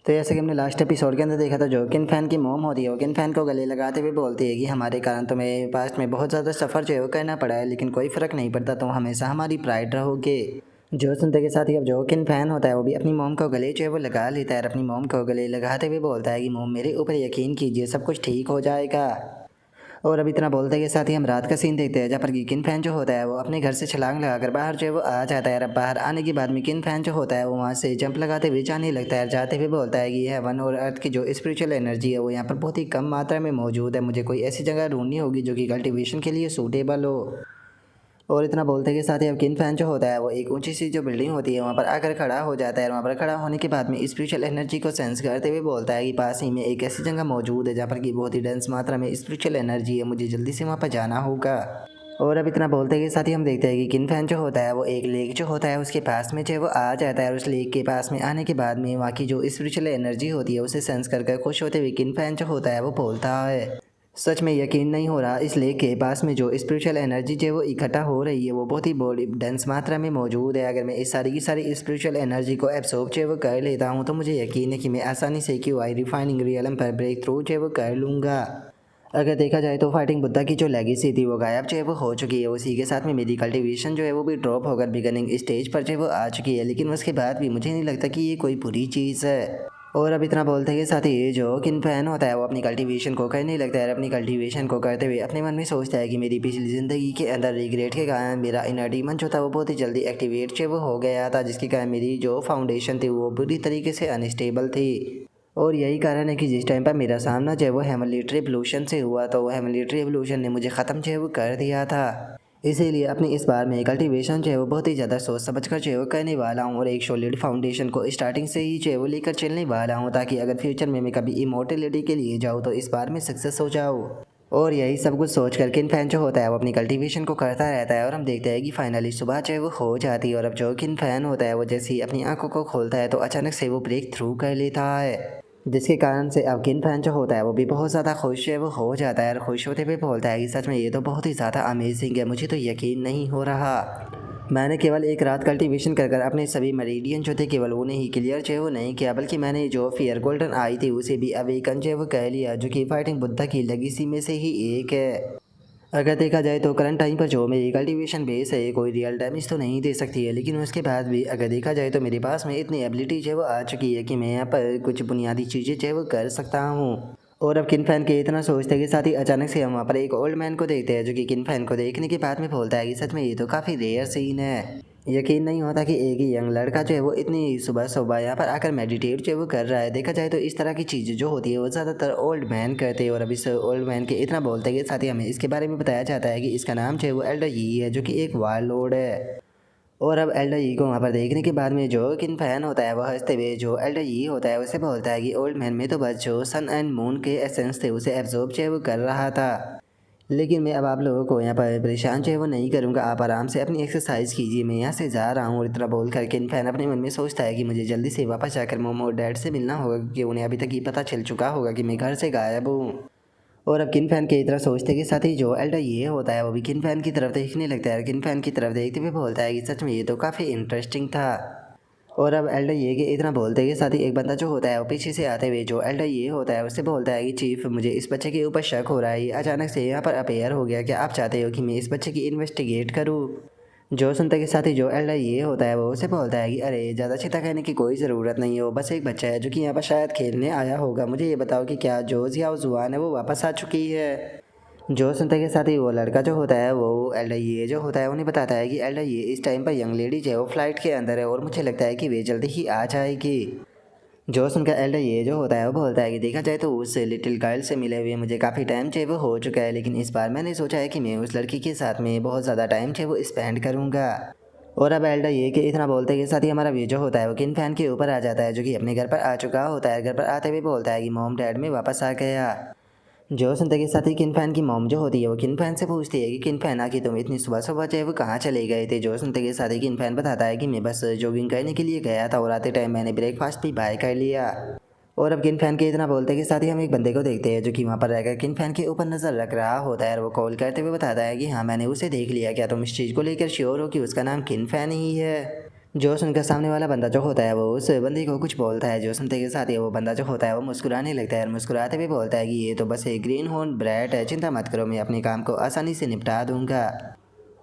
तो जैसे कि हमने लास्ट एपिसोड के अंदर देखा था, जो किन फैन की मोम होती है वो किन फैन को गले लगाते हुए बोलती है कि हमारे कारण तुम्हें पास्ट में बहुत ज़्यादा सफ़र जो है वो करना पड़ा है, लेकिन कोई फ़र्क नहीं पड़ता, तुम हमेशा हमारी प्राइड रहोगे। जो सुनते के साथ ही अब जो किन फैन होता है वो भी अपनी मोम को गले जो है वो लगा लेता है और अपनी मोम को गले लगाते हुए बोलता है कि मोम मेरे ऊपर यकीन कीजिए, सब कुछ ठीक हो जाएगा। और अब इतना बोलते के साथ ही हम रात का सीन देखते हैं, जहाँ पर कि किन फैन जो होता है वो अपने घर से छलांग लगाकर बाहर जो है वो आ जाता है। और अब बाहर आने के बाद में किन फैन जो होता है वो वहाँ से जंप लगाते हुए जाने लगता है, जाते हुए बोलता है कि हेवन और अर्थ की जो स्पिरिचुअल एनर्जी है वो यहाँ पर बहुत ही कम मात्रा में मौजूद है, मुझे कोई ऐसी जगह ढूंढनी होगी जो कि कल्टीवेशन के लिए सूटेबल हो। और इतना बोलते के साथ ही अब किन फैन जो होता है वो एक ऊंची सी जो बिल्डिंग होती है वहाँ पर आकर खड़ा हो जाता है। वहाँ पर खड़ा होने के बाद में स्पिरिचुअल एनर्जी को सेंस करते हुए बोलता है कि पास ही में एक ऐसी जगह मौजूद है जहाँ पर कि बहुत ही डेंस मात्रा में स्पिरिचुअल एनर्जी है, मुझे जल्दी से वहाँ पर जाना होगा। और अब इतना बोलते के साथ ही हम देखते हैं कि किन फैन जो होता है वो एक लेक जो होता है उसके पास में जो है वो आ जाता है। और उस लेक के पास में आने के बाद में वहाँ की जो स्पिरिचुअल एनर्जी होती है उसे सेंस कर खुश होते हुए किन फैन जो होता है वो बोलता है, सच में यकीन नहीं हो रहा, इस लेक के पास में जो स्पिरिचुअल एनर्जी जो है वो इकट्ठा हो रही है वो बहुत ही बड़ी डेंस मात्रा में मौजूद है। अगर मैं इस सारी की सारी स्पिरिचुअल एनर्जी को एब्सॉर्ब जो है वो कर लेता हूँ तो मुझे यकीन है कि मैं आसानी से क्यूआई रिफाइनिंग रियलम पर ब्रेक थ्रू जो है वो कर लूँगा। अगर देखा जाए तो फाइटिंग बुद्धा की जो लेगेसी थी वो गायब जो है वो हो चुकी है, उसी के साथ में मेरी कल्टीवेशन जो है वो भी ड्रॉप होकर बिगनिंग स्टेज पर जो है वो आ चुकी है, लेकिन उसके बाद भी मुझे नहीं लगता कि ये कोई बुरी चीज़ है। और अब इतना बोलते के साथ ही जो किन फैन होता है वो अपनी कल्टीवेशन को करने लगता है। अपनी कल्टीवेशन को करते हुए अपने मन में सोचता है कि मेरी पिछली ज़िंदगी के अंदर रिग्रेट के कारण मेरा इनर डीमन जो था वो बहुत ही जल्दी एक्टिवेट जो वो हो गया था, जिसके कारण मेरी जो फाउंडेशन थी वो बुरी तरीके से अनस्टेबल थी। और यही कारण है कि जिस टाइम पर मेरा सामना जो है वो हेमलिट्री एवोल्यूशन से हुआ तो वो हेमलिट्री एवोल्यूशन ने मुझे ख़त्म जो है वो कर दिया था। इसीलिए अपनी इस बार में कल्टीवेशन जो है वो बहुत ही ज़्यादा सोच समझ कर जो है वो करने वाला हूँ और एक सॉलिड फाउंडेशन को स्टार्टिंग से ही जो है वो लेकर चलने वाला हूँ, ताकि अगर फ्यूचर में मैं कभी इमोर्टेलिटी के लिए जाऊँ तो इस बार में सक्सेस हो जाऊँ। और यही सब कुछ सोच कर किन फैन जो होता है वो अपनी कल्टीवेशन को करता रहता है और हम देखते हैं कि फाइनली सुबह जो है वो हो जाती है। और अब जो किन फैन होता है वो जैसे ही अपनी आंखों को खोलता है तो अचानक से वो ब्रेक थ्रू कर लेता है, जिसके कारण से अब किन फैन जो होता है वो भी बहुत ज़्यादा खुश है वो हो जाता है और खुश होते हुए बोलता है कि सच में ये तो बहुत ही ज़्यादा अमेजिंग है, मुझे तो यकीन नहीं हो रहा, मैंने केवल एक रात कल्टीवेशन कर कर अपने सभी मरीडियन जो थे केवल उन्हें ही क्लियर जो है वो नहीं किया, बल्कि मैंने जो फियर गोल्डन आई थी उसे भी अवेकन जो है वो कह लिया, जो कि फाइटिंग बुद्धा की लेगेसी में से ही एक है। अगर देखा जाए तो करंट टाइम पर जो मेरी कल्टीवेशन बेस है कोई रियल डैमेज तो नहीं दे सकती है, लेकिन उसके बाद भी अगर देखा जाए तो मेरे पास में इतनी एबिलिटी जो है वो आ चुकी है कि मैं यहाँ पर कुछ बुनियादी चीज़ें जो है वो कर सकता हूँ। और अब किन फैन के इतना सोचते के साथ ही अचानक से हम वहाँ पर एक ओल्ड मैन को देखते हैं, जो कि किन फैन को देखने के बाद में बोलता है कि सच में ये तो काफ़ी रेयर सीन है, यकीन नहीं होता कि एक ही यंग लड़का जो है वो इतनी सुबह सुबह यहाँ पर आकर मेडिटेट जो है वो कर रहा है। देखा जाए तो इस तरह की चीज़ें जो होती है वो ज़्यादातर ओल्ड मैन करते हैं। और अब इस ओल्ड मैन के इतना बोलते के साथ ही हमें इसके बारे में बताया जाता है कि इसका नाम जो है वो एल्डर यी है, जो कि एक वार लॉर्ड है। और अब एल्डर यी को वहाँ पर देखने के बाद में जो किन फैन होता है वो हंसते हुए जो एल्डर यी होता है उसे बोलता है कि ओल्ड मैन में तो बस जो सन एंड मून के एसेंस थे उसे एब्जॉर्ब जो है वो कर रहा था, लेकिन मैं अब आप लोगों को यहाँ पर परेशान जो है वो नहीं करूँगा, आप आराम से अपनी एक्सरसाइज कीजिए, मैं यहाँ से जा रहा हूँ। और इतना बोल कर किन फैन अपने मन में सोचता है कि मुझे जल्दी से वापस जाकर मोमो और डैड से मिलना होगा, क्योंकि उन्हें अभी तक ये पता चल चुका होगा कि मैं घर से गायब हूँ। और अब किन फैन की तरह सोचते के साथ ही जो एल्डर ये होता है वो भी किन फैन की तरफ देखने लगता है, किन फैन की तरफ देखते हुए बोलता है कि सच में ये तो काफ़ी इंटरेस्टिंग था। और अब एल्डर ये कि इतना बोलते के साथ ही एक बंदा जो होता है वो पीछे से आते हुए जो एल्डर ये होता है उससे बोलता है कि चीफ मुझे इस बच्चे के ऊपर शक हो रहा है, ये अचानक से यहाँ पर अपेयर हो गया, क्या आप चाहते हो कि मैं इस बच्चे की इन्वेस्टिगेट करूँ। जो सुनते के साथ ही जो एल्डर ये होता है वो उसे बोलता है कि अरे ज़्यादा चिंता करने की कोई ज़रूरत नहीं है, वो बस एक बच्चा है जो कि यहाँ पर शायद खेलने आया होगा, मुझे ये बताओ कि क्या जोज़ या जुआन है वो वापस आ चुकी है। जो सुनते के साथ ही वो लड़का जो होता है वो एल्डर ये जो होता है उन्हें बताता है कि एल्डर ये इस टाइम पर यंग लेडी जो है वो फ्लाइट के अंदर है और मुझे लगता है कि वे जल्दी ही आ जाएगी। जो सुनकर एल्डर ये जो होता है वो बोलता है कि देखा जाए तो उस लिटिल गर्ल से मिले हुए मुझे काफ़ी टाइम जो है वो हो चुका है, लेकिन इस बार मैंने सोचा है कि मैं उस लड़की के साथ में बहुत ज़्यादा टाइम जो है वो स्पेंड करूँगा। और अब एल्डर ये कि इतना बोलते के साथ ही हमारा व्यू जो होता है वो किन फैन के ऊपर आ जाता है, जो कि अपने घर पर आ चुका होता है। घर पर आते हुए बोलता है कि मॉम डैड में वापस आ गया। जो सुनते के साथ ही किन फैन की मॉम जो होती है वो किन फैन से पूछती है कि किन फैन आखिर तुम इतनी सुबह सुबह जो है वो कहाँ चले गए थे। जो सुनते के साथ ही किन फैन बताता है कि मैं बस जॉगिंग करने के लिए गया था और आते टाइम मैंने ब्रेकफास्ट भी बाय कर लिया। और अब किन फैन के इतना बोलते के साथ ही हम एक बंदे को देखते हैं जो कि वहाँ पर रहकर किन फैन के ऊपर नज़र रख रहा होता है और वो कॉल करते हुए बताता है कि हाँ मैंने उसे देख लिया, क्या तुम इस चीज़ को लेकर श्योर हो कि उसका नाम किन फैन ही है। जो सुनकर सामने वाला बंदा जो होता है वो उस बंदे को कुछ बोलता है। जो सुनते के साथ ही वो बंदा जो होता है वो मुस्कुराने लगता है और मुस्कुराते हुए बोलता है कि ये तो बस एक ग्रीन हॉर्न ब्रैट है, चिंता मत करो, मैं अपने काम को आसानी से निपटा दूंगा।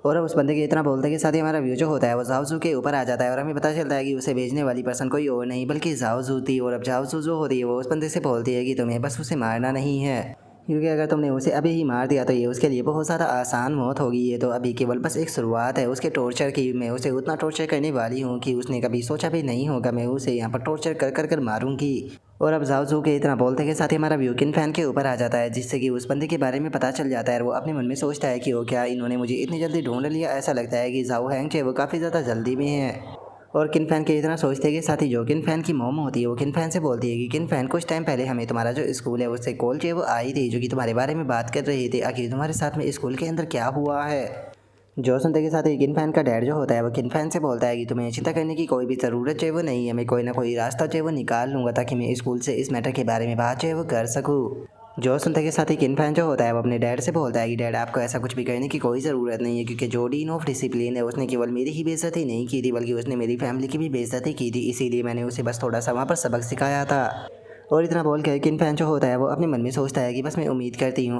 और अब उस बंदे के इतना बोलते के साथ ही हमारा व्यू जो होता है वो जाओजू के ऊपर आ जाता है और हमें पता चलता है कि उसे भेजने वाली पर्सन कोई और नहीं बल्कि जाओजू थी। और अब जाओजू जो होती है वो उस बंदे से बोलती है कि तुम्हें बस उसे मारना नहीं है, क्योंकि अगर तुमने उसे अभी ही मार दिया तो ये उसके लिए बहुत ज़्यादा आसान मौत होगी। ये तो अभी केवल बस एक शुरुआत है उसके टॉर्चर की। मैं उसे उतना टॉर्चर करने वाली हूँ कि उसने कभी सोचा भी नहीं होगा। मैं उसे यहाँ पर टॉर्चर कर कर कर मारूंगी। और अब जाओजू के इतना बोलते के साथ ही हमारा व्यू किन फैन के ऊपर आ जाता है, जिससे कि उस बंदे के बारे में पता चल जाता है। और वो अपने मन में सोचता है कि वो क्या इन्होंने मुझे इतनी जल्दी ढूंढ लिया। ऐसा लगता है कि जाओ हैंग वो काफ़ी ज़्यादा जल्दी में है। और किन फैन के इतना सोचते के साथ ही जो किन फैन की मॉम होती है वो किन फैन से बोलती है कि किन फैन कुछ टाइम पहले हमें तुम्हारा जो स्कूल है उससे कॉल चाहिए वो आई थी, जो कि तुम्हारे बारे में बात कर रही थी। आखिर तुम्हारे साथ में स्कूल के अंदर क्या हुआ है। जो सुनते के साथ ही किन फैन का डैड जो होता है वो किन फैन से बोलता है कि तुम्हें चिंता करने की कोई भी ज़रूरत चाहिए वो नहीं है, मैं कोई ना कोई रास्ता चाहिए वो निकाल लूँगा ताकि मैं स्कूल से इस मैटर के बारे में बात चाहिए वो कर सकूँ। जो सुनते के साथ ही किन फैन जो होता है वो अपने डैड से बोलता है कि डैड आपको ऐसा कुछ भी करने की कोई ज़रूरत नहीं है, क्योंकि जो डीन ऑफ डिसिप्लिन है उसने केवल मेरी ही बेइज्जती नहीं की थी बल्कि उसने मेरी फैमिली की भी बेइज्जती की थी, इसीलिए मैंने उसे बस थोड़ा सा वहाँ पर सबक सिखाया था। और इतना बोल कर किन फैन जो होता है वो अपने मन में सोचता है कि बस मैं उम्मीद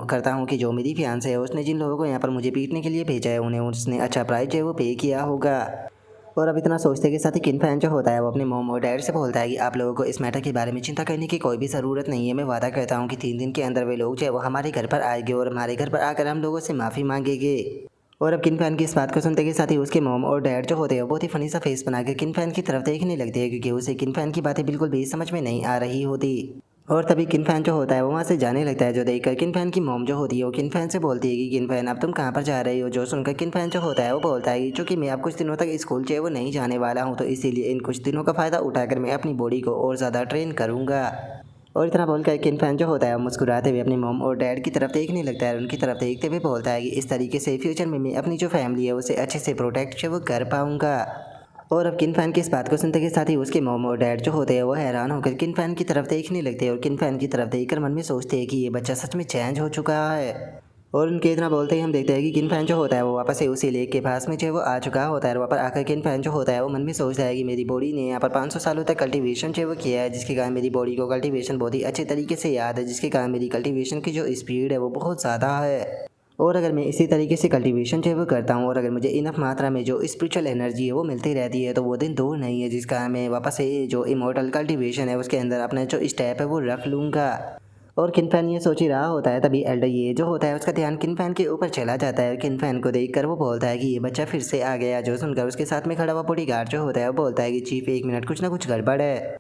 करता हूँ कि जो मेरी फियांसे है उसने जिन लोगों को यहाँ पर मुझे पीटने के लिए भेजा है उन्हें उसने अच्छा प्राइस जो है वो पे किया होगा। और अब इतना सोचते के साथ ही किन फैन जो होता है वो अपने मॉम और डैड से बोलता है कि आप लोगों को इस मैटर के बारे में चिंता करने की कोई भी ज़रूरत नहीं है। मैं वादा करता हूँ कि 3 दिन के अंदर वे लोग जो है वो हमारे घर पर आएंगे और हमारे घर पर आकर हम लोगों से माफ़ी मांगेंगे। और अब किन फैन की इस बात को सुनते के साथ ही उसके मॉम और डैड जो होते हैं बहुत ही फनी सा फेस बनाकर किन फैन की तरफ देखने लगते हैं, क्योंकि उसे किन फैन की बातें बिल्कुल भी समझ में नहीं आ रही होती। और तभी किन फैन जो होता है वो वहाँ से जाने लगता है, जो देखकर किन फैन की मॉम जो होती है वो किन फैन से बोलती है कि किन फैन अब तुम कहाँ पर जा रही हो। जो सुनकर किन फैन जो होता है वो बोलता है कि चूँकि मैं अब कुछ दिनों तक स्कूल जो है वो नहीं जाने वाला हूँ, तो इसीलिए इन कुछ दिनों का फ़ायदा उठाकर मैं अपनी बॉडी को और ज़्यादा ट्रेन करूँगा। और इतना बोलकर किन फैन जो होता है मुस्कुराते हुए अपनी मॉम और डैड की तरफ देखने लगता है और उनकी तरफ देखते हुए बोलता है कि इस तरीके से फ्यूचर में मैं अपनी जो फैमिली है उसे अच्छे से प्रोटेक्ट जो वो कर पाऊँगा। और अब किन फैन की इस बात को सुनते के साथ ही उसके मॉम और डैड जो होते हैं वो हैरान होकर किन फैन की तरफ देखने लगते हैं और किन फैन की तरफ देखकर मन में सोचते हैं कि ये बच्चा सच में चेंज हो चुका है। और उनके इतना बोलते ही हम देखते हैं कि किन फैन जो होता है वो वापस से उसी लेक के पास में जो है वो आ चुका होता है। और वहाँ पर आकर किन फैन जो होता है वो मन में सोचता है कि मेरी बॉडी ने यहाँ पर 500 सालों तक कल्टीवेशन जो है वो किया है, जिसके कारण मेरी बॉडी को कल्टीवेशन बहुत ही अच्छे तरीके से याद है, जिसके कारण मेरी कल्टीवेशन की जो स्पीड है वो बहुत ज़्यादा है। और अगर मैं इसी तरीके से कल्टीवेशन जो है वो करता हूँ और अगर मुझे इनफ मात्रा में जो स्पिरिचुअल एनर्जी है वो मिलती रहती है तो वो दिन दूर नहीं है जिसका मैं वापस से जो इमोर्टल कल्टीवेशन है उसके अंदर अपना जो स्टेप है वो रख लूँगा। और किन फैन ये सोच ही रहा होता है, तभी एल्डर ये जो होता है उसका ध्यान किन फैन के ऊपर चला जाता है। किन फैन को देखकर वो बोलता है कि ये बच्चा फिर से आ गया। जो सुनकर उसके साथ में खड़ा हुआ बॉडीगार्ड जो होता है वो बोलता है कि चीफ 1 मिनट, कुछ ना कुछ गड़बड़ है।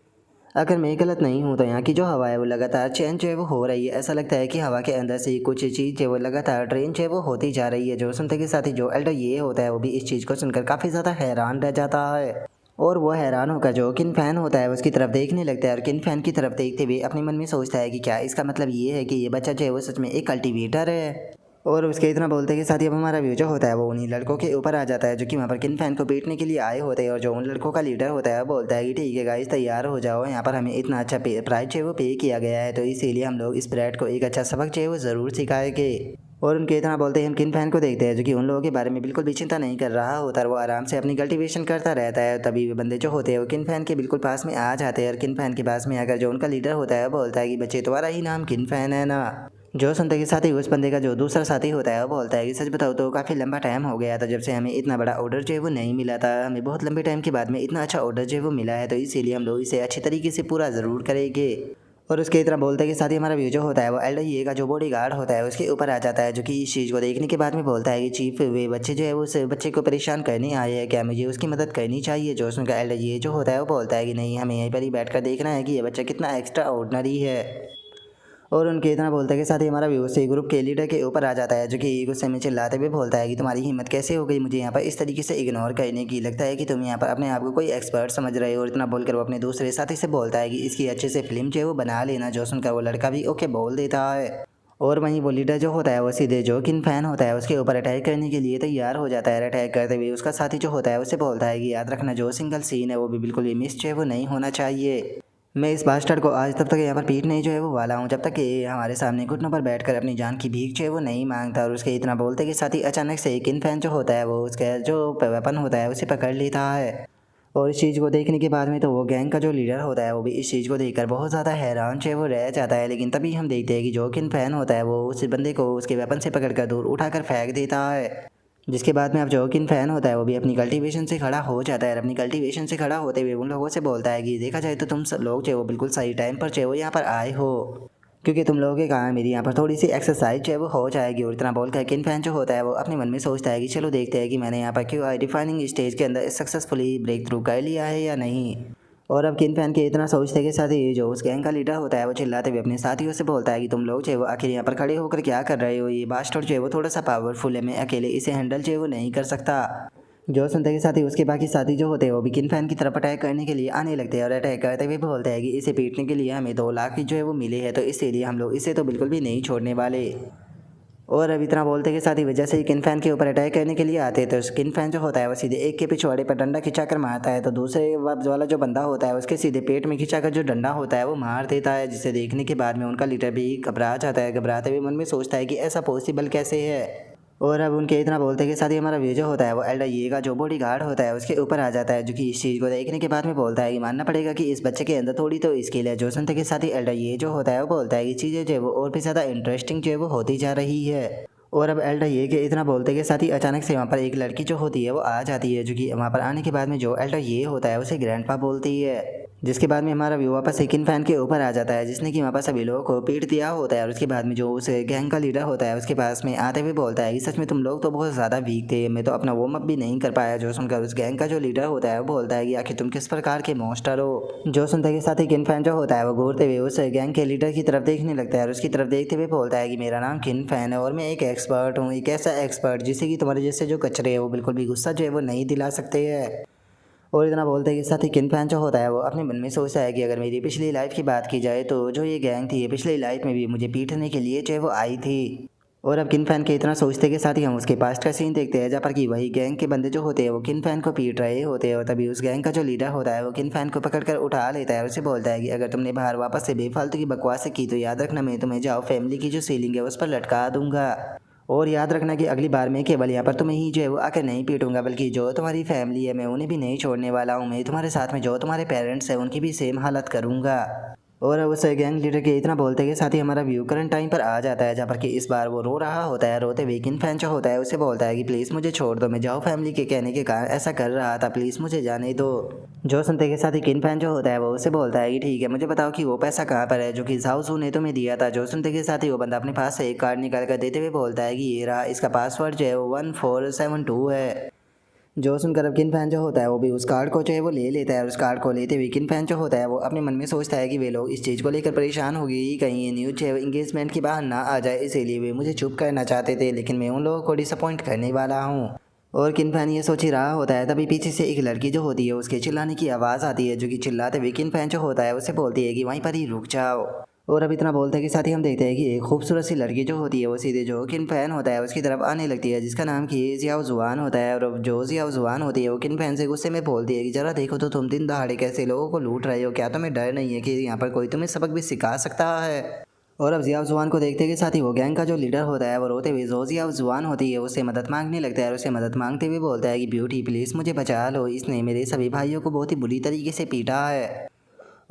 अगर मैं गलत नहीं हूँ तो यहाँ की जो हवा है वो लगातार चेंज जो है वो हो रही है। ऐसा लगता है कि हवा के अंदर से कुछ चीज़ जो है वो लगातार ट्रेन जो है वो होती जा रही है। जो सुनते के साथ ही जो एल्डर ये होता है वो भी इस चीज़ को सुनकर काफ़ी ज़्यादा हैरान रह जाता है। और वो हैरान होकर जो किन फैन होता है उसकी तरफ देखने लगता है और किन फैन की तरफ देखते हुए अपने मन में सोचता है कि क्या इसका मतलब ये है कि ये बच्चा जो है वो सच में एक कल्टीवेटर है। और उसके इतना बोलते के साथ ही अब हमारा व्यू जो होता है वो उन्हीं लड़कों के ऊपर आ जाता है जो कि वहाँ पर किन फैन को पीटने के लिए आए होते हैं। और जो उन लड़कों का लीडर होता है वो बोलता है कि ठीक है गाइस, तैयार हो जाओ, यहाँ पर हमें इतना अच्छा प्राइज जो है वो पे किया गया है, तो इसीलिए हम लोग इस ब्रैड को एक अच्छा सबक जो है वो ज़रूर सिखाएंगे। और उनके इतना बोलते ही हम किन फैन को देखते हैं जो कि उन लोगों के बारे में बिल्कुल भी चिंता नहीं कर रहा होता है, वो आराम से अपनी कल्टीवेशन करता रहता है। तभी वे बंदे जो होते हैं वो किन फैन के बिल्कुल पास में आ जाते हैं और किन फैन के पास में आकर जो उनका लीडर होता है वो बोलता है कि बच्चे तुम्हारा ही नाम किन फैन है ना। जो सुनते के साथ ही उस बंदे का जो दूसरा साथी होता है वो बोलता है कि सच बताओ तो काफ़ी लंबा टाइम हो गया था जब से हमें इतना बड़ा ऑर्डर जो है वो नहीं मिला था। हमें बहुत लंबे टाइम के बाद में इतना अच्छा ऑर्डर जो है वो मिला है, तो इसीलिए हम लोग इसे अच्छी तरीके से पूरा ज़रूर करेंगे। और उसके इतना बोलते के साथ ही हमारा व्यू जो होता है वो एल्डर ये का जो बॉडी गार्ड होता है उसके ऊपर आ जाता है, जो कि इस चीज़ को देखने के बाद में बोलता है कि चीफ वे बच्चे जो है वो उस बच्चे को परेशान करने आए हैं, क्या मुझे उसकी मदद करनी चाहिए। जो उसमें एल्डर ये जो होता है वो बोलता है कि नहीं, हमें यहीं पर ही बैठ कर देखना है कि ये बच्चा कितना एक्स्ट्रा ऑर्डनरी है। और उनके इतना बोलते के साथ ही हमारा व्यू से ग्रुप के लीडर के ऊपर आ जाता है, जो कि गुस्से में चिल्लाते हुए बोलता है कि तुम्हारी हिम्मत कैसे हो गई मुझे यहाँ पर इस तरीके से इग्नोर करने की। लगता है कि तुम यहाँ पर अपने आप को कोई एक्सपर्ट समझ रहे हो। और इतना बोलकर वो अपने दूसरे साथी से बोलता है कि इसकी अच्छे से फिल्म जो है वो बना लेना। जो सुनकर वो लड़का भी ओके बोल देता है। और वहीं वो लीडर जो होता है वो सीधे जो किन फैन होता है उसके ऊपर अटैक करने के लिए तैयार हो जाता है। अटैक करते हुए उसका साथी जो होता है उससे बोलता है कि याद रखना जो सिंगल सीन है वो भी बिल्कुल भी मिस जो है वो नहीं होना चाहिए। मैं इस बास्टर्ड को आज तब तक यहाँ पर पीटने जो है वो वाला हूँ जब तक ये हमारे सामने घुटनों पर बैठकर अपनी जान की भीख जो है वो नहीं मांगता। और उसके इतना बोलते के साथ ही अचानक से किन फैन जो होता है वो उसका जो वेपन होता है उसे पकड़ लेता है। और इस चीज़ को देखने के बाद में तो वो गैंग का जो लीडर होता है वो भी इस चीज़ को देखकर बहुत ज़्यादा हैरान वो रह जाता है। लेकिन तभी हम देखते हैं कि जो किन फैन होता है वो उस बंदे को उसके वेपन से पकड़कर दूर उठाकर फेंक देता है। जिसके बाद में अब जो किन फैन होता है वो भी अपनी कल्टीवेशन से खड़ा हो जाता है और अपनी कल्टीवेशन से खड़ा होते हुए उन लोगों से बोलता है कि देखा जाए तो तुम सब लोग जो वो बिल्कुल सही टाइम पर जो यहाँ पर आए हो, क्योंकि तुम लोगों के कारण मेरी यहाँ पर थोड़ी सी एक्सरसाइज जो है वो हो जाएगी। और इतना बोलकर किन फैन जो होता है वो अपने मन में सोचता है कि चलो देखते हैं कि मैंने यहाँ पर क्यों डिफाइनिंग स्टेज के अंदर सक्सेसफुली ब्रेक थ्रू कर लिया है या नहीं। और अब किन फैन के इतना सोचते के साथ ही जो उस गैंग का लीडर होता है वो चिल्लाते हुए अपने साथियों से बोलता है कि तुम लोग जो है वो आखिर यहाँ पर खड़े होकर क्या कर रहे हो, ये बास्टर्ड जो है वो थोड़ा सा पावरफुल है, मैं अकेले इसे हैंडल जो है वो नहीं कर सकता। जो सुनते के साथ ही उसके बाकी साथी जो होते हैं वो भी किन फैन की तरफ अटैक करने के लिए आने लगते हैं और अटैक करते हुए बोलते हैं कि इसे पीटने के लिए हमें 2 लाख की जो है वो मिले है, तो इसीलिए हम लोग इसे तो बिल्कुल भी नहीं छोड़ने वाले। और अब इतना बोलते के साथ ही वजह से ही किन फैन के ऊपर अटैक करने के लिए आते हैं तो किन फैन जो होता है वो सीधे एक के पिछवाड़े पर डंडा खिंचाकर मारता है, तो दूसरे वाला जो बंदा होता है उसके सीधे पेट में खिंचाकर जो डंडा होता है वो मार देता है। जिसे देखने के बाद में उनका लीडर भी घबरा जाता है। घबराते हुए मन में सोचता है कि ऐसा पॉसिबल कैसे है। और अब उनके इतना बोलते के साथ ही हमारा व्यू जो होता है वो एल्डर ये का जो बॉडी गार्ड होता है उसके ऊपर आ जाता है, जो कि इस चीज़ को देखने के बाद में बोलता है कि मानना पड़ेगा कि इस बच्चे के अंदर थोड़ी तो स्किल है। जो सुनते के साथ ही एल्डर ये जो होता है वो बोलता है कि चीज़ें जो है वो और भी ज़्यादा इंटरेस्टिंग जो है वो होती जा रही है। और अब एल्डर ये कि इतना बोलते के साथ ही अचानक से वहाँ पर एक लड़की जो होती है वो आ जाती है, जो कि वहाँ पर आने के बाद में जो एल्डर ये होता है उसे ग्रैंडपा बोलती है। जिसके बाद में हमारा व्यू वापस सेकंड फैन के ऊपर आ जाता है, जिसने कि वहाँ पर सभी लोगों को पीट दिया होता है। और उसके बाद में जो उस गैंग का लीडर होता है उसके पास में आते हुए बोलता है कि सच में तुम लोग तो बहुत ज़्यादा वीक थे, मैं तो अपना वार्म अप भी नहीं कर पाया। जो सुनकर उस गैंग का जो लीडर होता है वो बोलता है कि आखिर तुम किस प्रकार के मॉन्स्टर हो। जो सुनते के साथ ही किन फैन जो होता है वो घूरते हुए उस गैंग के लीडर की तरफ देखने लगता है और उसकी तरफ देखते हुए बोलता है कि मेरा नाम किन फैन है और मैं एक एक्सपर्ट हूँ, एक ऐसा एक्सपर्ट जिसे कि तुम्हारे जैसे जो कचरे है वो बिल्कुल भी गुस्सा जो है वो नहीं दिला सकते हैं। और इतना बोलते के साथ ही किन फैन जो होता है वो अपने मन में सोचता है कि अगर मेरी पिछली लाइफ की बात की जाए तो जो ये गैंग थी ये पिछली लाइफ में भी मुझे पीटने के लिए जो है वो आई थी। और अब किन फैन के इतना सोचते के साथ ही हम उसके पास्ट का सीन देखते हैं, जहाँ पर कि वही गैंग के बंदे जो होते हैं वो किन फैन को पीट रहे होते हैं। और तभी उस गैंग का जो लीडर होता है वो किन फैन को पकड़कर उठा लेता है और उसे बोलता है कि अगर तुमने बाहर वापस से बेफालतू की बकवासें की तो याद रखना मैं तुम्हें जाओ फैमिली की जो सीलिंग है उस पर लटका दूंगा। और याद रखना कि अगली बार मैं केवल यहाँ पर तुम्हें ही जो है वो आकर नहीं पीटूंगा, बल्कि जो तुम्हारी फैमिली है मैं उन्हें भी नहीं छोड़ने वाला हूँ। मैं तुम्हारे साथ में जो तुम्हारे पेरेंट्स हैं उनकी भी सेम हालत करूँगा। और उस गैंग लीडर के इतना बोलते के साथ ही हमारा व्यू करंट टाइम पर आ जाता है, जहाँ पर कि इस बार वो रो रहा होता है। रोते हुए किन फैन जो होता है उसे बोलता है कि प्लीज़ मुझे छोड़ दो, मैं जाओ फैमिली के कहने के कारण ऐसा कर रहा था, प्लीज़ मुझे जाने दो। जो सुनते के साथ ही किन फैन जो होता है वो उसे बोलता है कि ठीक है मुझे बताओ कि वो पैसा कहाँ पर है जो कि झाउसू ने तुम्हें दिया था। जो सुनते के साथ ही वो बंदा अपने पास से एक कार्ड निकाल कर देते हुए बोलता है कि ये रहा, इसका पासवर्ड जो है वो 1472 है। जो सुनकर अब किन फैन जो होता है वो भी उस कार्ड को जो है वो ले लेता है और उस कार्ड को लेते हुए किन फैन जो होता है वो अपने मन में सोचता है कि वे लोग इस चीज़ को लेकर परेशान हो गई कहीं ये न्यूज जो है इंगेजमेंट की बाहर ना आ जाए, इसीलिए वे मुझे चुप करना चाहते थे, लेकिन मैं उन लोगों को डिसअपॉइंट करने वाला हूँ। और किन फैन ये सोच ही रहा होता है, तभी पीछे से एक लड़की जो होती है उसके चिल्लाने की आवाज़ आती है, जो कि चिल्लाते हुए किन फैन जो होता है उसे बोलती है कि वहीं पर ही रुक जाओ। और अब इतना बोलते के साथ ही हम देखते हैं कि एक खूबसूरत सी लड़की जो होती है वो सीधे जो किन फैन होता है उसकी तरफ आने लगती है, जिसका नाम कि जियाओ जुआन होता है। और अब जो जियाओ जुआन होती है वो किन फैन से गुस्से में बोलती है कि जरा देखो तो तुम दिन दहाड़े कैसे लोगों को लूट रहे हो, क्या तुम्हें डर नहीं है कि यहाँ पर कोई तुम्हें सबक भी सिखा सकता है। और अब जियाओ जुआन को देखते के साथ ही वो गैंग का जो लीडर होता है वो रोते हुए जो जियाओ जुआन होती है उससे मदद मांगने लगता है और उसे मदद मांगते हुए बोलता है कि ब्यूटी प्लीज़ मुझे बचा लो, इसने मेरे सभी भाइयों को बहुत ही बुरी तरीके से पीटा है।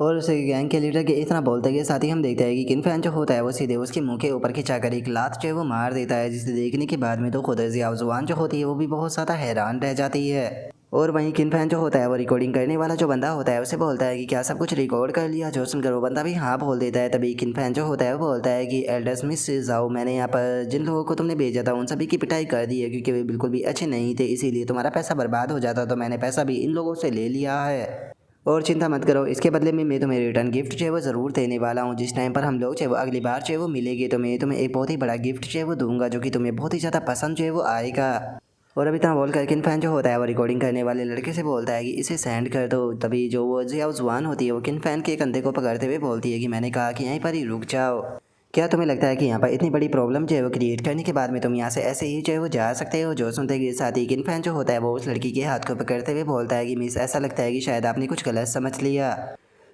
और उसे गैंग के लीडर के इतना बोलते के साथ ही हम देखते हैं कि किन फैन जो होता है वो सीधे उसके मुंह के ऊपर खिंचाकर एक लात जो है वो मार देता है, जिसे देखने के बाद में तो खुद जियाओ जुआन जो होती है वो भी बहुत ज़्यादा हैरान रह जाती है। और वहीं किन फैन जो होता है वो रिकॉर्डिंग करने वाला जो बंदा होता है उसे बोलता है कि क्या सब कुछ रिकॉर्ड कर लिया। जो सुनकर वो बंदा भी हाँ बोल देता है। तभी किन फैन जो होता है वो बोलता है कि एल्डर्स मिस जाओ, मैंने यहाँ पर जिन लोगों को तुमने भेजा था उन सभी की पिटाई कर दी है, क्योंकि वे बिल्कुल भी अच्छे नहीं थे, इसीलिए तुम्हारा पैसा बर्बाद हो जाता, तो मैंने पैसा भी इन लोगों से ले लिया है। और चिंता मत करो, इसके बदले में मैं तुम्हें रिटर्न गिफ्ट जो है वो ज़रूर देने वाला हूँ। जिस टाइम पर हम लोग जो है वो अगली बार जो है वो मिलेंगे तो मैं तुम्हें एक बहुत ही बड़ा गिफ्ट जो है वो दूंगा, जो कि तुम्हें बहुत ही ज़्यादा पसंद जो है वो आएगा। और अभी इतना बोल कर किन फैन जो होता है वो रिकॉर्डिंग करने वाले लड़के से बोलता है कि इसे सेंड कर दो। तभी जो वो जियाओ जुआन होती है वो किन फैन के कंधे को पकड़ते हुए बोलती है कि मैंने कहा कि यहीं पर ही रुक जाओ। क्या तुम्हें लगता है कि यहाँ पर इतनी बड़ी प्रॉब्लम जो है वो क्रिएट करने के बाद में तुम यहाँ से ऐसे ही जो है वो जा सकते हो। जो सुनते के साथ ही किन फैन जो होता है वो उस लड़की के हाथ को पकड़ते हुए बोलता है कि मिस ऐसा लगता है कि शायद आपने कुछ गलत समझ लिया।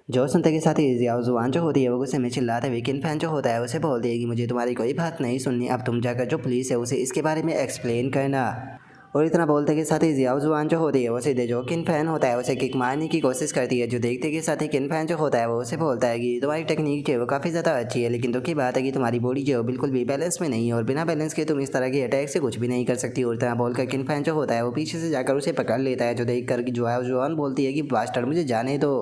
जो सुनते के साथ ही जियाओ जुआन जो होती है वो गुस्से में चिल्लाते हुए किन फैन जो होता है उसे बोलती है कि मुझे तुम्हारी कोई बात नहीं सुननी, अब तुम जाकर जो पुलिस है उसे इसके बारे में एक्सप्लेन करना। और इतना बोलते के साथ ही जियाओ जुआन जो होती है वो सीधे जो किन फैन होता है उसे किक मारने की कोशिश करती है। जो देखते के साथ ही किन फैन जो होता है वो उसे बोलता है कि तुम्हारी टेक्निक जो है वो काफ़ी ज़्यादा अच्छी है, लेकिन दुख की बात है कि तुम्हारी बॉडी जो है वो बिल्कुल भी बैलेंस में नहीं है और बिना बैलेंस के तुम इस तरह के अटैक से कुछ भी नहीं कर सकती। और इतना बोलकर किन फैन जो होता है वो पीछे से जाकर उसे पकड़ लेता है। जो देख कर जियाओ जुआन बोलती है कि बास्टर्ड मुझे जाने दो।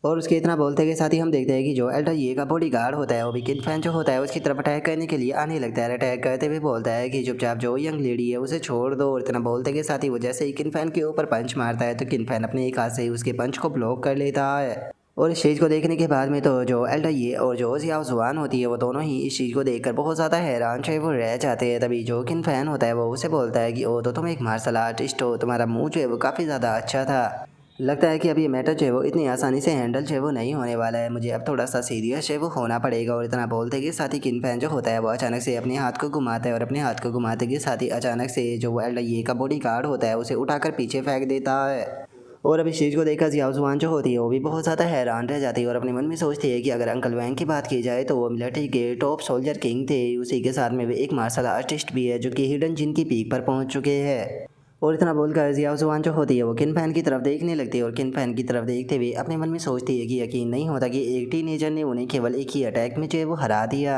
और उसके इतना बोलते के साथ ही हम देखते हैं कि जो एल्डर ये का बॉडी गार्ड होता है वो भी किन फैन जो होता है उसकी तरफ अटैक करने के लिए आने लगता है। अटैक करते हुए बोलता है कि चुपचाप जो यंग लेडी है उसे छोड़ दो। और इतना बोलते के साथ ही वो जैसे ही किन फैन के ऊपर पंच मारता है तो किन फैन अपने एक हाथ से ही उसके पंच को ब्लॉक कर लेता है। और इस चीज़ को देखने के बाद में तो जो एल्डर ये और जो जियाओ जुआन होती है वो दोनों ही इस चीज़ को देखकर बहुत ज़्यादा हैरान चाहे वो रह जाते हैं। तभी जो किन फैन होता है वो उसे बोलता है कि ओ तो तुम एक मार्शल आर्टिस्ट हो, तुम्हारा मुँह जो है वो काफ़ी ज़्यादा अच्छा था। लगता है कि अब ये मैटर जो है वो इतनी आसानी से हैंडल जो है वो नहीं होने वाला है, मुझे अब थोड़ा सा सीरियस जो है वो होना पड़ेगा। और इतना बोलते के साथ ही किन फैन जो होता है वो अचानक से अपने हाथ को घुमाता है और अपने हाथ को घुमाते के साथ ही अचानक से जो वो एल्डर ये का बॉडी गार्ड होता है उसे उठाकर पीछे फेंक देता है। और अब इस चीज़ को देखकर जियाओ जुआन जो होती है वो भी बहुत ज़्यादा हैरान रह जाती है और अपने मन में सोचती है कि अगर अंकल वैंग की बात की जाए तो वो मिलिट्री के टॉप सोल्जर किंग थे, उसी के साथ में भी एक मार्शल आर्टिस्ट भी है जो कि हिडन जिन की पीक पर पहुंच चुके हैं। और इतना बोलकर जियाओ जुआन जो होती है वो किन फैन की तरफ देखने लगती है और किन फैन की तरफ देखते हुए अपने मन में सोचती है कि यकीन नहीं होता कि एक टीनेजर ने उन्हें केवल एक ही अटैक में जो है वो हरा दिया।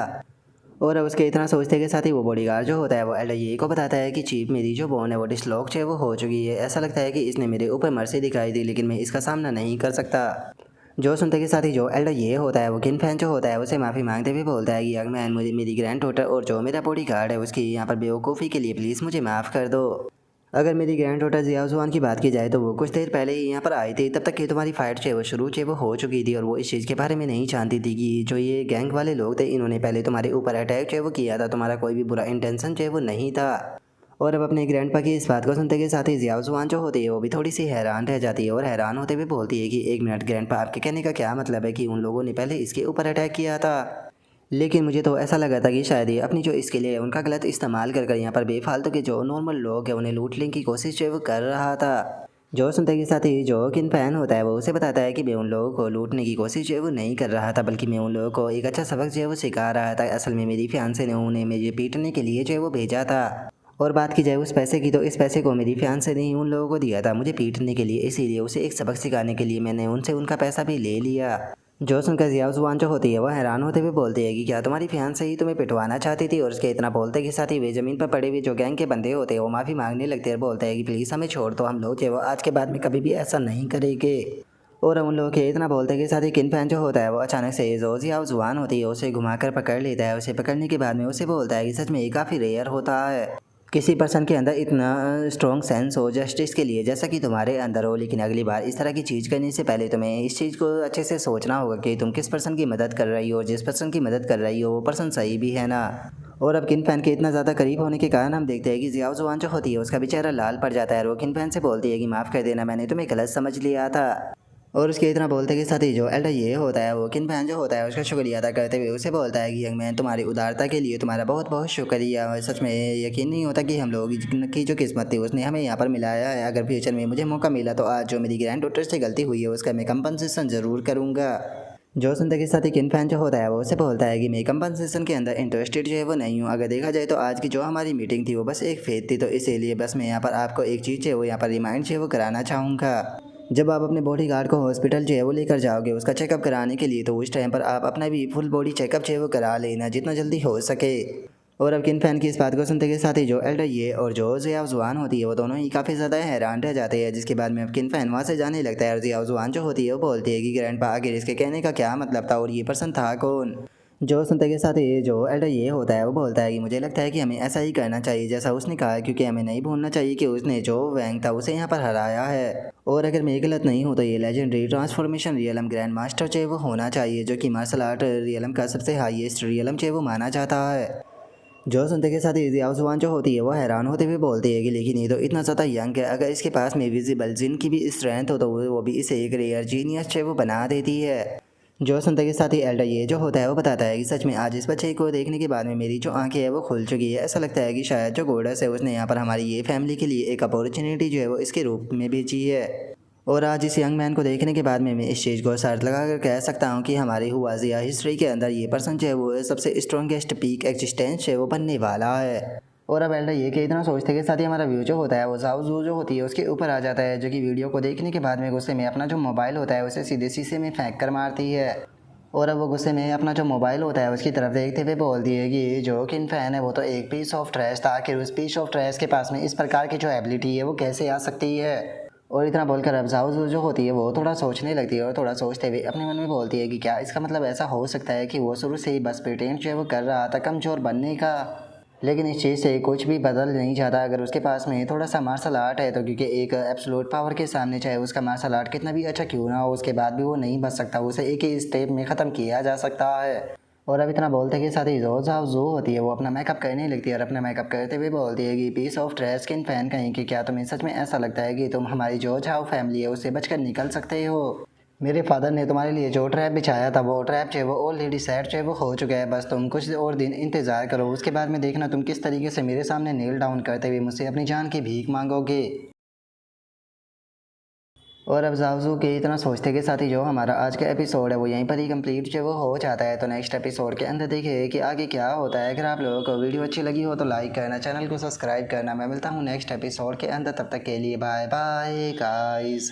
और अब उसके इतना सोचते के साथ ही वो बॉडीगार्ड जो होता है वो एल्डर ये को बताता है कि चीफ मेरी जो बोन है वो डिसलॉक जो है वो हो चुकी है, ऐसा लगता है कि इसने मेरे ऊपर मर्सी दिखाई दी लेकिन मैं इसका सामना नहीं कर सकता। जो सुनते के साथ ही जो एल्डर ये होता है वो किन फैन जो होता है उसे माफ़ी मांगते हुए बोलता है कि यंग मैन, मुझे मेरी ग्रैंड डॉटर और जो मेरा बॉडीगार्ड है उसकी यहाँ पर बेवकूफ़ी के लिए प्लीज़ मुझे माफ़ कर दो। अगर मेरी ग्रैंड डॉटर जियाओ जुआन की बात की जाए तो वो कुछ देर पहले ही यहाँ पर आई थी, तब तक कि तुम्हारी फाइट जो है वो शुरू जो है वो हो चुकी थी और वो इस चीज़ के बारे में नहीं जानती थी कि जो ये गैंग वाले लोग थे इन्होंने पहले तुम्हारे ऊपर अटैक जो है वो किया था, तुम्हारा कोई भी बुरा इंटेंशन जो है वो नहीं था। और अब अपने ग्रैंडपा की इस बात को सुनते के साथ ही जियाओ जुआन जो होती है वो भी थोड़ी सी हैरान रह जाती है और हैरान होते हुए बोलती है कि एक मिनट ग्रैंडपा, आपके कहने का क्या मतलब है कि उन लोगों ने पहले इसके ऊपर अटैक किया था? लेकिन मुझे तो ऐसा लगा था कि शायद ये अपनी जो स्किल है उनका गलत इस्तेमाल कर यहाँ पर बेफालतू के जो नॉर्मल लोग हैं उन्हें लूटने की कोशिश जो है वो कर रहा था। जो सुनते के साथ ही जो किन फैन होता है वो उसे बताता है कि मैं उन लोगों को लूटने की कोशिश जो है वो नहीं कर रहा था, बल्कि मैं उन लोगों को एक अच्छा सबक जो है वो सिखा रहा था। असल में मेरी फियांसे ने उन्हें मुझे पीटने के लिए जो है वो भेजा था। और बात की जाए उस पैसे की तो इस पैसे को मेरी फियांसे ने ही उन लोगों को दिया था मुझे पीटने के लिए, इसीलिए उसे एक सबक सिखाने के लिए मैंने उनसे उनका पैसा भी ले लिया। जो सुनकर जियाओ जुआन जो होती है वह हैरान होते हुए बोलती है कि क्या तुम्हारी फियांसे ही तुम्हें पिटवाना चाहती थी? और उसके इतना बोलते के साथ ही वे ज़मीन पर पड़े हुए जो गैंग के बंदे होते हैं वो माफ़ी मांगने लगते हैं और बोलते हैं कि प्लीज़ हमें छोड़ दो, हम लोग जो है वो आज के बाद में कभी भी ऐसा नहीं करेंगे। और उन लोगों के इतना बोलते के साथ ही किन फैन जो होता है वो अचानक से जो जियाओ जुआन होती है उसे घुमाकर पकड़ लेता है। उसे पकड़ने के बाद में उसे बोलता है कि सच में ये काफ़ी रेयर होता है किसी पर्सन के अंदर इतना स्ट्रॉन्ग सेंस हो जस्टिस के लिए जैसा कि तुम्हारे अंदर हो, लेकिन अगली बार इस तरह की चीज़ करने से पहले तुम्हें इस चीज़ को अच्छे से सोचना होगा कि तुम किस पर्सन की मदद कर रही हो, जिस पर्सन की मदद कर रही हो वो पर्सन सही भी है ना। और अब किन फैन के इतना ज़्यादा करीब होने के कारण हम देखते हैं कि जियाओ जुआन जो होती है उसका भी चेहरा लाल पड़ जाता है और वो किन फैन से बोलती है कि माफ़ कर देना, मैंने तुम्हें गलत समझ लिया था। और उसके इतना बोलते के साथ ही जो एल्डर ये होता है वो किन फैन जो होता है उसका शुक्रिया अदा करते हुए उसे बोलता है कि यंग मैन, तुम्हारी उदारता के लिए तुम्हारा बहुत बहुत शुक्रिया। सच में यकीन नहीं होता कि हम लोग की जो किस्मत थी उसने हमें यहाँ पर मिलाया है। अगर फ्यूचर में मुझे मौका मिला तो आज जो मेरी ग्रैंड डॉटर से गलती हुई है उसका मैं कंपनसेशन ज़रूर करूँगा। जो सुनते के साथ ही किन फैन जो होता है वो उसे बोलता है कि मैं कंपनसेशन के अंदर इंटरेस्टेड जो है वो नहीं हूँ। अगर देखा जाए तो आज की जो हमारी मीटिंग थी वो बस एक फेक थी, तो इसीलिए बस मैं यहाँ पर आपको एक चीज़ है वो यहाँ पर रिमाइंड जो है वो कराना चाहूँगा। जब आप अपने बॉडीगार्ड को हॉस्पिटल जो है वो लेकर जाओगे उसका चेकअप कराने के लिए, तो उस टाइम पर आप अपना भी फुल बॉडी चेकअप जो है वो करा लेना जितना जल्दी हो सके। और अब किन फैन की इस बात को सुनते के साथ ही जो एल्डर ये और जो जियाओ जुआन होती है वो दोनों ही काफ़ी ज़्यादा हैरान रह जाते हैं, जिसके बाद में अब किन फैन वहाँ से जाने लगता है और जियाओ जुआन जो होती है वो बोलती है कि ग्रैंडपा आखिर इसके कहने का क्या मतलब था और ये पर्सन था कौन? जो सुनते के साथ ही जो एल्डर ये होता है वो बोलता है कि मुझे लगता है कि हमें ऐसा ही करना चाहिए जैसा उसने कहा, क्योंकि हमें नहीं भूलना चाहिए कि उसने जो वैंग था उसे यहाँ पर हराया है। और अगर मैं गलत नहीं हूँ तो ये legendary transformation realm grand master जो है वो होना चाहिए, जो कि मार्शल आर्ट रियलम का सबसे हाईएस्ट रियलम जो है वो माना जाता है। जो सुनते के साथ ही जियाओ जुआन जो होती है वो हैरान होते हुए बोलती है कि लेकिन ये तो इतना ज़्यादा यंग है, अगर इसके पास में विजिबल जिन की भी स्ट्रेंथ हो तो वो भी इसे एक रेयर जीनियस जो है वो बना देती है। जो सुनते के साथ ही एल्डर ये जो होता है वो बताता है कि सच में आज इस बच्चे को देखने के बाद में मेरी जो आंखें हैं वो खुल चुकी है। ऐसा लगता है कि शायद जो गोडस है उसने यहाँ पर हमारी ये फैमिली के लिए एक अपॉर्चुनिटी जो है वो इसके रूप में भेजी है। और आज इस यंग मैन को देखने के बाद में मैं इस चीज़ को शर्त लगा कर कह सकता हूँ कि हमारी हुआजिया हिस्ट्री के अंदर ये पर्सन जो है वो सबसे स्ट्रॉन्गेस्ट पीक एग्जिस्टेंस है वो बनने वाला है। और अब एल्डा ये कि इतना सोचते के साथ ही हमारा व्यू जो होता है वो जाओ जो होती है उसके ऊपर आ जाता है, जो कि वीडियो को देखने के बाद में गुस्से में अपना जो मोबाइल होता है उसे सीधे शीशे में फेंक कर मारती है। और अब वो गुस्से में अपना जो मोबाइल होता है उसकी तरफ देखते हुए बोलती है कि जो किन फैन है वो तो एक पीस ऑफ ट्रैश था, आखिर उस पीस ऑफ ट्रैश के पास में इस प्रकार की जो एबिलिटी है वो कैसे आ सकती है। और इतना बोलकर अब जाओ जो होती है वो थोड़ा सोचने लगती है और थोड़ा सोचते हुए अपने मन में बोलती है कि क्या इसका मतलब ऐसा हो सकता है कि वो शुरू से ही बस प्रिटेंड जो है वो कर रहा था कमज़ोर बनने का, लेकिन इस चीज़ से कुछ भी बदल नहीं जाता अगर उसके पास में थोड़ा सा मार्शल आर्ट है तो, क्योंकि एक एब्सोल्यूट पावर के सामने चाहे उसका मार्शल आर्ट कितना भी अच्छा क्यों ना हो उसके बाद भी वो नहीं बच सकता, उसे एक ही स्टेप में ख़त्म किया जा सकता है। और अब इतना बोलते के साथ ही जो होती है वो अपना मेकअप करने लगती है और अपना मेकअप करते हुए बोलती है कि piece of trash skin fan कहीं कि क्या तुम्हें सच में ऐसा लगता है कि तुम हमारी जो झाओ फैमिली है उससे बचकर निकल सकते हो। मेरे फादर ने तुम्हारे लिए जो ट्रैप बिछाया था वो ट्रैप जो है वो ऑलरेडी सेट जो है वो हो चुका है, बस तुम कुछ और दिन इंतज़ार करो, उसके बाद में देखना तुम किस तरीके से मेरे सामने नील डाउन करते हुए मुझसे अपनी जान की भीख मांगोगे। और अब जावजू के इतना सोचते के साथ ही जो हमारा आज का एपिसोड है वो यहीं पर ही कंप्लीट जो वो हो जाता है। तो नेक्स्ट एपिसोड के अंदर देखिए कि आगे क्या होता है। अगर आप लोगों को वीडियो अच्छी लगी हो तो लाइक करना, चैनल को सब्सक्राइब करना। मैं मिलता हूँ नेक्स्ट एपिसोड के अंदर, तब तक के लिए बाय बाय गाइस।